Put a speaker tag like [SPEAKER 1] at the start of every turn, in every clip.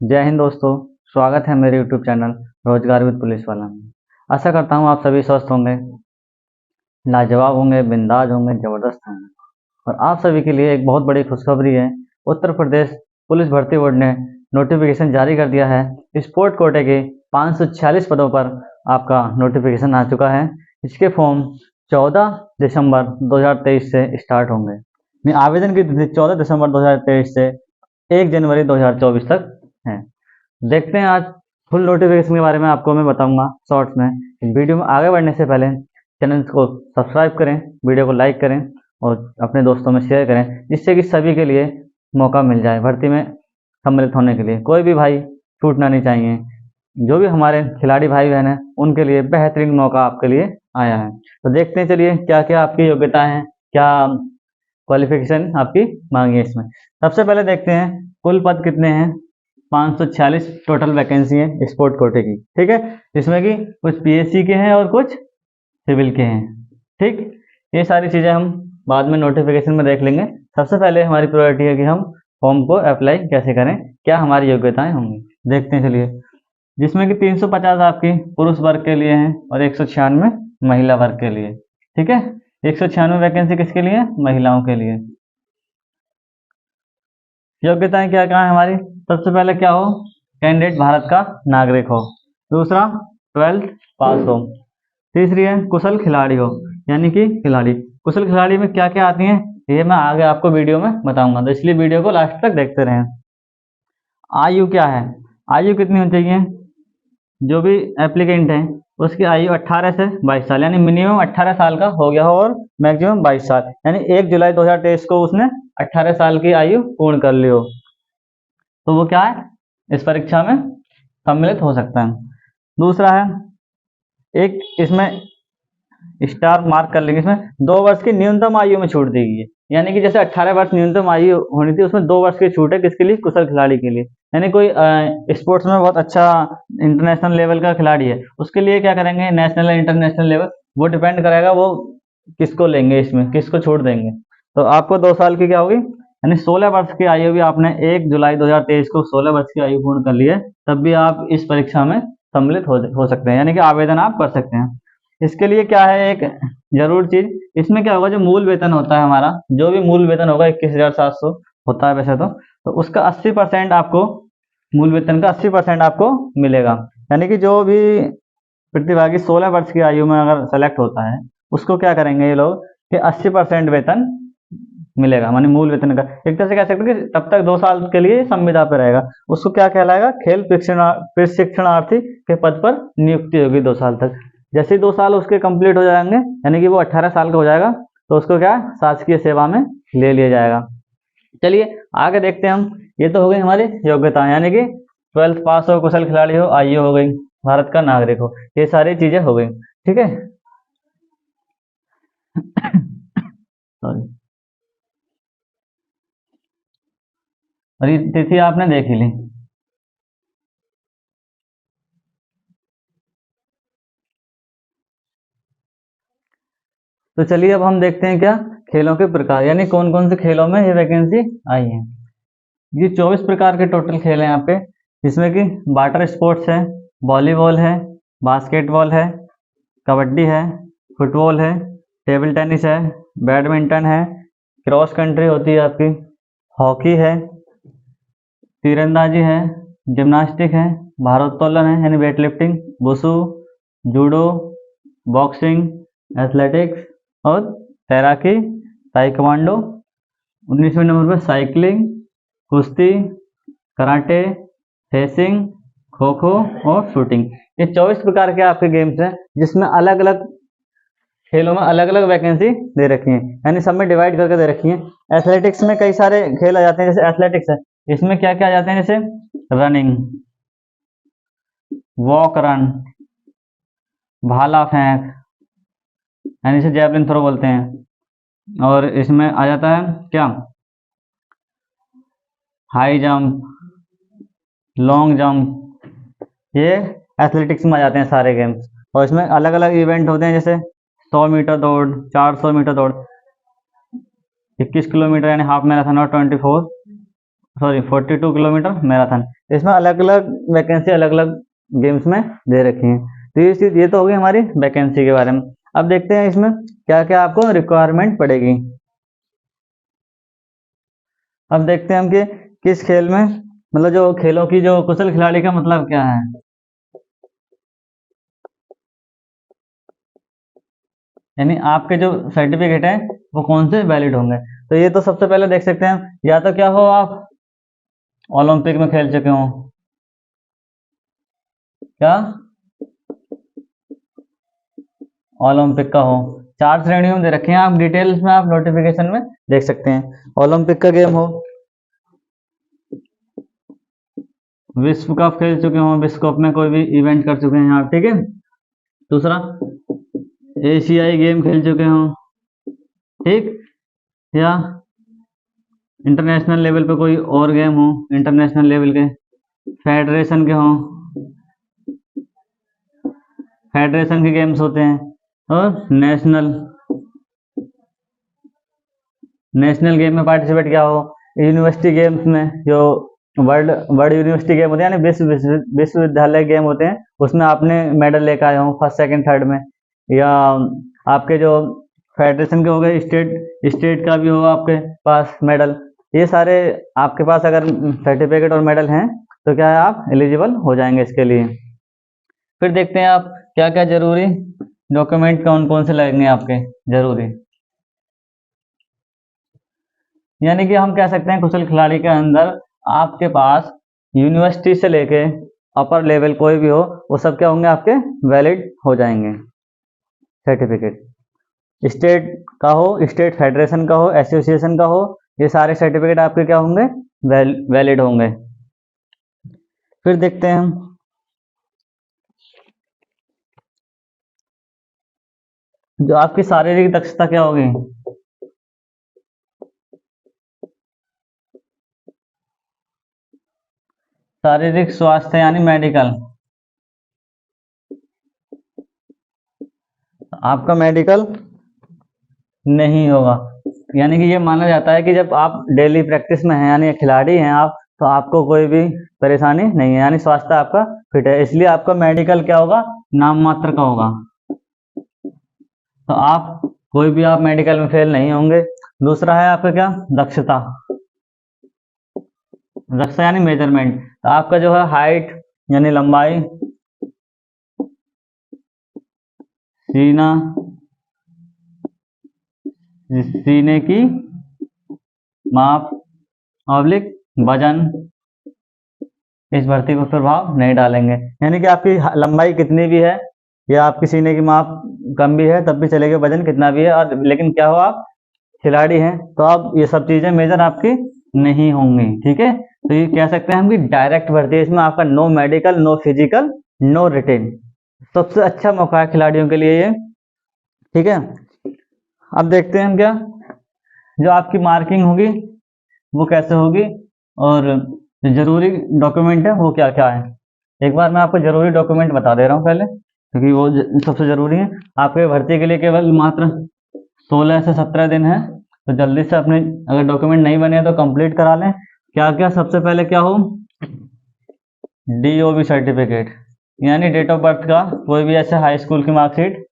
[SPEAKER 1] जय हिंद दोस्तों। स्वागत है मेरे यूट्यूब चैनल रोजगार विद पुलिस वाला में। आशा करता हूँ आप सभी स्वस्थ होंगे, लाजवाब होंगे, बिंदास होंगे, जबरदस्त होंगे। और आप सभी के लिए एक बहुत बड़ी खुशखबरी है। उत्तर प्रदेश पुलिस भर्ती बोर्ड ने नोटिफिकेशन जारी कर दिया है। स्पोर्ट कोटे के 546 पदों पर आपका नोटिफिकेशन आ चुका है। इसके फॉर्म 14 दिसंबर 2023 से स्टार्ट होंगे। आवेदन की तिथि 14 दिसंबर 2023 से 1 जनवरी 2024 तक है। देखते हैं आज फुल नोटिफिकेशन के बारे में आपको मैं बताऊंगा शॉर्ट्स में। वीडियो में आगे बढ़ने से पहले चैनल को सब्सक्राइब करें, वीडियो को लाइक करें और अपने दोस्तों में शेयर करें, जिससे कि सभी के लिए मौका मिल जाए भर्ती में सम्मिलित होने के लिए। कोई भी भाई छूटना नहीं चाहिए। जो भी हमारे खिलाड़ी भाई बहन हैं उनके लिए बेहतरीन मौका आपके लिए आया है। तो देखते हैं चलिए क्या क्या आपकी योग्यताएं हैं, क्या क्वालिफिकेशन आपकी मांगी है इसमें। सबसे पहले देखते हैं कुल पद कितने हैं। 546 टोटल वैकेंसी है स्पोर्ट कोटे की, ठीक है। इसमें कि कुछ पीएससी के हैं और कुछ सिविल के हैं, ठीक। ये सारी चीज़ें हम बाद में नोटिफिकेशन में देख लेंगे। सबसे पहले हमारी प्रायोरिटी है कि हम फॉर्म को अप्लाई कैसे करें, क्या हमारी योग्यताएं होंगी। देखते हैं चलिए। जिसमें कि 350 आपकी पुरुष वर्ग के लिए हैं और 196 महिला वर्ग के लिए, ठीक है। 196 वैकेंसी किसके लिए? महिलाओं के लिए। योग्यताएं क्या क्या है हमारी? सबसे पहले क्या हो, कैंडिडेट भारत का नागरिक हो। दूसरा 12th पास हो। तीसरी है कुशल खिलाड़ी हो, यानी कि खिलाड़ी। कुशल खिलाड़ी में क्या क्या आती हैं ये मैं आगे आपको वीडियो में बताऊंगा, तो इसलिए वीडियो को लास्ट तक देखते रहें। आयु क्या है? आयु कितनी होनी चाहिए? जो भी एप्लीकेंट है उसकी आयु 18 से 22 साल, यानी मिनिमम 18 साल का हो गया हो और मैक्सिमम 22 साल, यानी 1 जुलाई 2023 को उसने 18 साल की आयु पूर्ण कर ली हो तो वो क्या है, इस परीक्षा में सम्मिलित हो सकता है। दूसरा है एक इसमें स्टार मार्क कर लेंगे, इसमें 2 वर्ष की न्यूनतम आयु में छूट दी गई है। यानी कि जैसे 18 वर्ष न्यूनतम आयु होनी थी, उसमें 2 वर्ष की छूट है। किसके लिए? कुशल खिलाड़ी के लिए। यानी कोई स्पोर्ट्स में बहुत अच्छा इंटरनेशनल लेवल का खिलाड़ी है, उसके लिए क्या करेंगे, नेशनल इंटरनेशनल लेवल, वो डिपेंड करेगा वो किसको लेंगे, इसमें किसको छूट देंगे। तो आपको 2 साल की क्या होगी, यानी 16 वर्ष की आयु भी आपने 1 जुलाई 2023 को 16 वर्ष की आयु पूर्ण कर ली है, तब भी आप इस परीक्षा में सम्मिलित हो सकते हैं, यानी कि आवेदन आप कर सकते हैं। इसके लिए क्या है एक जरूर चीज, इसमें क्या होगा, जो मूल वेतन होता है हमारा, जो भी मूल वेतन होगा 21,700 होता है वैसे तो उसका 80% आपको, मूल वेतन का 80% आपको मिलेगा। यानी कि जो भी प्रतिभागी 16 वर्ष की आयु में अगर सेलेक्ट होता है उसको क्या करेंगे ये लोग कि 80% वेतन मिलेगा, मानी मूल वेतन का। एक तरह से कह सकते हैं कि तब तक 2 साल के लिए संविदा पे रहेगा। उसको क्या कहलाएगा, खेल प्रशिक्षणार्थी के पद पर नियुक्ति होगी 2 साल तक। जैसे ही 2 साल उसके कंप्लीट हो जाएंगे, यानी कि वो 18 साल का हो जाएगा, तो उसको क्या शासकीय सेवा में ले लिया जाएगा। चलिए आगे देखते हैं हम। ये तो हो गई हमारी योग्यता, यानी कि 12th पास हो, कुशल खिलाड़ी हो, आयु हो गई, भारत का नागरिक हो, ये सारी चीजें हो गई, ठीक है। सॉरी, और ये तिथि आपने देख ही ली। तो चलिए अब हम देखते हैं क्या खेलों के प्रकार, यानी कौन कौन से खेलों में ये वैकेंसी आई है। ये 24 प्रकार के टोटल खेल हैं यहाँ पे, जिसमें कि वाटर स्पोर्ट्स है, वॉलीबॉल है, बास्केटबॉल है, कबड्डी है, फुटबॉल है, टेबल टेनिस है, बैडमिंटन है, क्रॉस कंट्री होती है आपकी, हॉकी है, तीरंदाजी है, जिम्नास्टिक है, भारोत्तोलन है यानी weight lifting, wushu, judo, boxing, athletics और तैराकी, ताइक्वांडो, 19वें नंबर पर साइकिलिंग, कुश्ती, कराटे, फेसिंग, खो खो और शूटिंग। ये 24 प्रकार के आपके गेम्स हैं, जिसमें अलग अलग खेलों में अलग अलग वैकेंसी दे रखी है, यानी सब में डिवाइड करके दे रखी है। एथलेटिक्स में कई सारे खेल आ जाते हैं, जैसे एथलेटिक्स है, इसमें क्या क्या आ जाते हैं, जैसे रनिंग, वॉक रन, भाला फेंक, यानी इसे जैवलिन थ्रो बोलते हैं। और इसमें आ जाता है क्या, हाई जंप, लॉन्ग जंप, ये एथलेटिक्स में आ जाते हैं सारे गेम्स। और इसमें अलग अलग इवेंट होते हैं, जैसे 100 मीटर दौड़, 400 मीटर दौड़, 21 किलोमीटर यानी हाफ मैराथन और 24 सॉरी 42 किलोमीटर मैराथन। इसमें अलग अलग वैकेंसी अलग अलग गेम्स में दे रखी हैं। तो ये तो होगी हमारी वैकेंसी के बारे में। अब देखते हैं इसमें क्या क्या आपको रिक्वायरमेंट पड़ेगी। अब देखते हैं हम कि किस खेल में, मतलब जो खेलों की जो कुशल खिलाड़ी का मतलब क्या है। यानी आपके जो सर्टिफिकेट है वो कौन से वैलिड होंगे। तो ये तो सबसे पहले देख सकते हैं, या तो क्या हो आप ओलंपिक में खेल चुके हो, क्या ओलंपिक का हो। 4 श्रेणियों में दे रखे हैं, आप डिटेल्स में आप नोटिफिकेशन में देख सकते हैं। ओलंपिक का गेम हो, विश्व कप खेल चुके हो, विश्व कप में कोई भी इवेंट कर चुके हैं आप, ठीक है। दूसरा एशियाई गेम खेल चुके हो, ठीक, या इंटरनेशनल लेवल पे कोई और गेम हो, इंटरनेशनल लेवल के फेडरेशन के हो, फेडरेशन के गेम्स होते हैं। और नेशनल गेम में पार्टिसिपेट किया हो, यूनिवर्सिटी गेम्स में जो वर्ल्ड वर्ल्ड यूनिवर्सिटी गेम होते हैं, यानी विश्वविद्यालय गेम होते हैं, उसमें आपने मेडल लेकर आए हो फर्स्ट सेकंड थर्ड में। या आपके जो फेडरेशन के हो गए, स्टेट का भी हो आपके पास मेडल। ये सारे आपके पास अगर सर्टिफिकेट और मेडल हैं तो क्या है, आप एलिजिबल हो जाएंगे इसके लिए। फिर देखते हैं आप क्या क्या जरूरी डॉक्यूमेंट कौन कौन से लगेंगे आपके जरूरी। यानी कि हम कह सकते हैं कुशल खिलाड़ी के अंदर आपके पास यूनिवर्सिटी से लेके अपर लेवल कोई भी हो, वो सब क्या होंगे, आपके वैलिड हो जाएंगे सर्टिफिकेट। स्टेट का हो, स्टेट फेडरेशन का हो, एसोसिएशन का हो, ये सारे सर्टिफिकेट आपके क्या होंगे, वैलिड होंगे। फिर देखते हैं हम जो आपकी शारीरिक दक्षता क्या होगी। शारीरिक स्वास्थ्य यानी मेडिकल, आपका मेडिकल नहीं होगा। यानी कि ये माना जाता है कि जब आप डेली प्रैक्टिस में हैं, यानी खिलाड़ी हैं आप, तो आपको कोई भी परेशानी नहीं है, यानी स्वास्थ्य आपका फिट है, इसलिए आपका मेडिकल क्या होगा, नाम मात्र का होगा। तो आप कोई भी आप मेडिकल में फेल नहीं होंगे। दूसरा है आपका क्या, दक्षता। दक्षता यानी मेजरमेंट, तो आपका जो है हाइट यानी लंबाई, सीना, सीने की माप, ऑब्लिक वजन, इस भर्ती पर प्रभाव नहीं डालेंगे। यानी कि आपकी लंबाई कितनी भी है या आपकी सीने की माप कम भी है तब भी चलेगा, वजन कितना भी है, और लेकिन क्या हो आप खिलाड़ी हैं तो आप ये सब चीजें मेजर आपकी नहीं होंगी, ठीक है। तो ये कह सकते हैं हम कि डायरेक्ट भर्ती है, इसमें आपका no medical, no physical, no written. सबसे अच्छा मौका है खिलाड़ियों के लिए ये, ठीक है। अब देखते हैं हम क्या, जो आपकी मार्किंग होगी वो कैसे होगी, और जो जरूरी डॉक्यूमेंट है वो क्या क्या है। एक बार मैं आपको जरूरी डॉक्यूमेंट बता दे रहा हूँ पहले, क्योंकि वो सबसे जरूरी है। आपके भर्ती के लिए केवल मात्र 16 से 17 दिन है, तो जल्दी से अपने अगर डॉक्यूमेंट नहीं बने तो कंप्लीट करा लें। क्या क्या, सबसे पहले क्या हो, DOB सर्टिफिकेट यानी डेट ऑफ बर्थ का कोई भी ऐसे हाई स्कूल की मार्कशीट,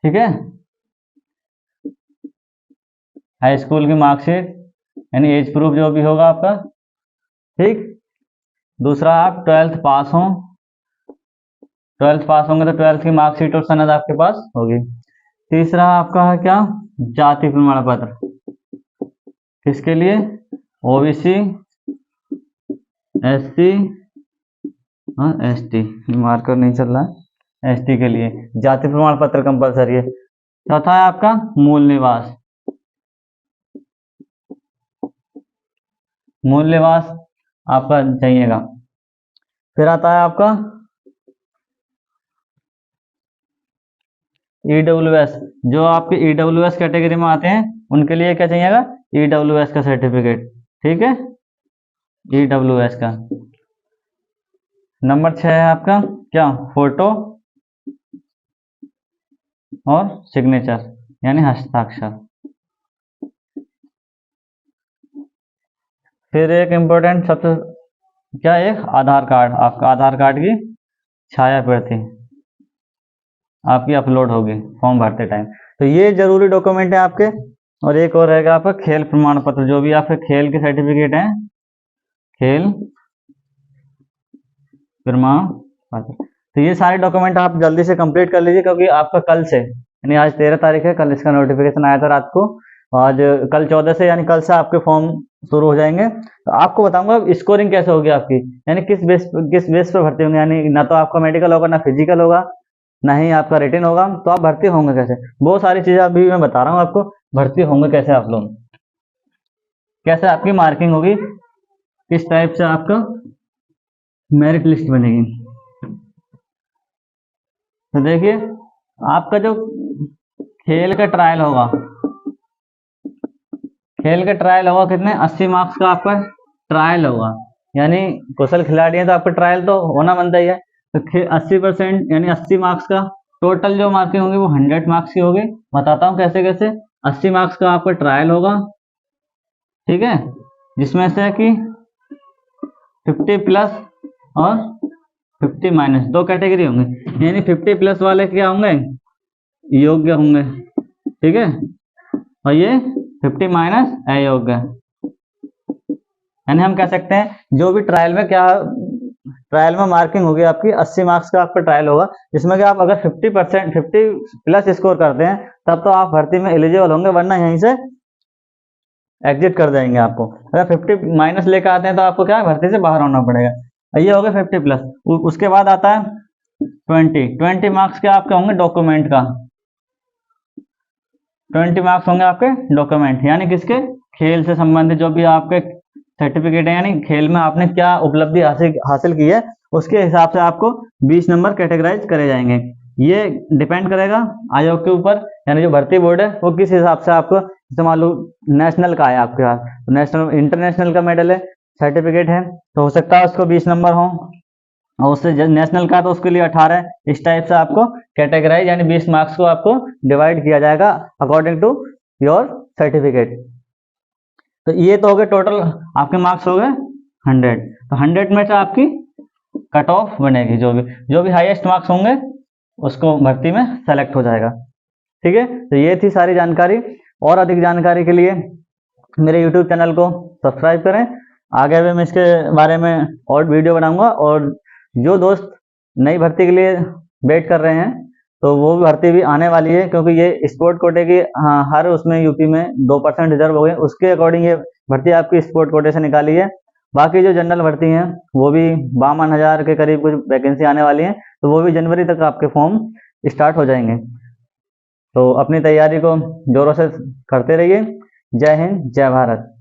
[SPEAKER 1] ठीक है, हाई स्कूल की मार्कशीट यानी एज प्रूफ जो भी होगा आपका, ठीक। दूसरा आप 12th पास हो, 12th पास होंगे तो 12th की मार्कशीट और सनद आपके पास होगी। तीसरा आपका है क्या, जाति प्रमाण पत्र, किसके लिए, OBC, SC हाँ ST, मार्कर नहीं चल रहा है, ST के लिए जाति प्रमाण पत्र कंपलसरी है। चौथा है आपका मूल निवास, मूल निवास आपका चाहिएगा। फिर आता है आपका EWS, जो आपके EWS कैटेगरी में आते हैं उनके लिए क्या चाहिएगा, EWS का सर्टिफिकेट, ठीक है, EWS का। नंबर 6 है आपका क्या, फोटो और सिग्नेचर यानी हस्ताक्षर। फिर एक इम्पोर्टेंट सबसे क्या, एक आधार कार्ड, आपका आधार कार्ड की छाया प्रति आपकी अपलोड होगी फॉर्म भरते टाइम। तो ये जरूरी डॉक्यूमेंट है आपके। और एक और रहेगा आपका खेल प्रमाण पत्र, जो भी आपके खेल के सर्टिफिकेट हैं, खेल प्रमाण पत्र। तो ये सारे डॉक्यूमेंट आप जल्दी से कंप्लीट कर लीजिए, क्योंकि आपका कल से, यानी आज 13 तारीख है, कल इसका नोटिफिकेशन आया था रात को, आज कल 14 से, यानी कल से आपके फॉर्म शुरू हो जाएंगे। तो आपको बताऊंगा स्कोरिंग कैसे होगी आपकी, यानी किस बेस पे भर्ती होंगे, यानी ना तो आपका मेडिकल होगा, ना फिजिकल होगा, ना ही आपका रिटन होगा, तो आप भर्ती होंगे कैसे, बहुत सारी चीजें अभी मैं बता रहा हूँ आपको, भर्ती होंगे कैसे आप लोग, कैसे आपकी मार्किंग होगी, किस टाइप से आपका मेरिट लिस्ट बनेगी। तो देखिए, आपका जो खेल का ट्रायल होगा, कितने 80 मार्क्स का आपका ट्रायल होगा, यानी कुशल खिलाड़ी है तो आपका ट्रायल तो होना बनता ही है। तो 80% यानी 80 मार्क्स का टोटल जो मार्किंग होगी वो 100 मार्क्स की होगी। बताता हूँ कैसे कैसे। 80 मार्क्स का आपका ट्रायल होगा, ठीक है, जिसमें से कि 50 प्लस और 50 माइनस, दो कैटेगरी होंगे, यानी 50 प्लस वाले क्या होंगे, योग्य होंगे, ठीक है, और ये 50 माइनस अयोग्य। यानी हम कह सकते हैं जो भी ट्रायल में मार्किंग होगी आपकी 80 मार्क्स का आपका ट्रायल होगा, जिसमें कि आप अगर 50 प्लस स्कोर करते हैं तब तो आप भर्ती में एलिजिबल होंगे, वरना यहीं से एग्जिट कर देंगे आपको। अगर 50 माइनस लेकर आते हैं तो आपको क्या है, भर्ती से बाहर होना पड़ेगा। ये हो गया 50 प्लस। उसके बाद आता है 20 मार्क्स के आपके होंगे डॉक्यूमेंट का, 20 मार्क्स होंगे आपके डॉक्यूमेंट, यानी किसके, खेल से संबंधित जो भी आपके सर्टिफिकेट है, यानी खेल में आपने क्या उपलब्धि हासिल की है, उसके हिसाब से आपको 20 नंबर कैटेगराइज करे जाएंगे। ये डिपेंड करेगा आयोग के ऊपर, यानी जो भर्ती बोर्ड है वो किस हिसाब से आपको, जैसे मान लो नेशनल का है आपके पास, तो नेशनल इंटरनेशनल का मेडल है, सर्टिफिकेट है, तो हो सकता है उसको 20 नंबर हो, और उससे नेशनल का तो उसके लिए 18। इस टाइप से आपको कैटेगराइज, यानी 20 मार्क्स को आपको डिवाइड किया जाएगा अकॉर्डिंग टू योर सर्टिफिकेट। तो ये तो हो गए टोटल आपके मार्क्स हो गए 100। तो 100 में से आपकी कट ऑफ बनेगी, जो भी हाईएस्ट मार्क्स होंगे उसको भर्ती में सेलेक्ट हो जाएगा, ठीक है। तो ये थी सारी जानकारी। और अधिक जानकारी के लिए मेरे यूट्यूब चैनल को सब्सक्राइब करें। आगे भी मैं इसके बारे में और वीडियो बनाऊंगा, और जो दोस्त नई भर्ती के लिए वेट कर रहे हैं तो वो भर्ती भी आने वाली है, क्योंकि ये स्पोर्ट कोटे की, हाँ, हर उसमें यूपी में 2% रिजर्व हो गए, उसके अकॉर्डिंग ये भर्ती आपकी स्पोर्ट कोटे से निकाली है। बाकी जो जनरल भर्ती हैं वो भी 52,000 के करीब कुछ वैकेंसी आने वाली है, तो वो भी जनवरी तक आपके फॉर्म स्टार्ट हो जाएंगे। तो अपनी तैयारी को जोरों से करते रहिए। जय हिंद, जय भारत।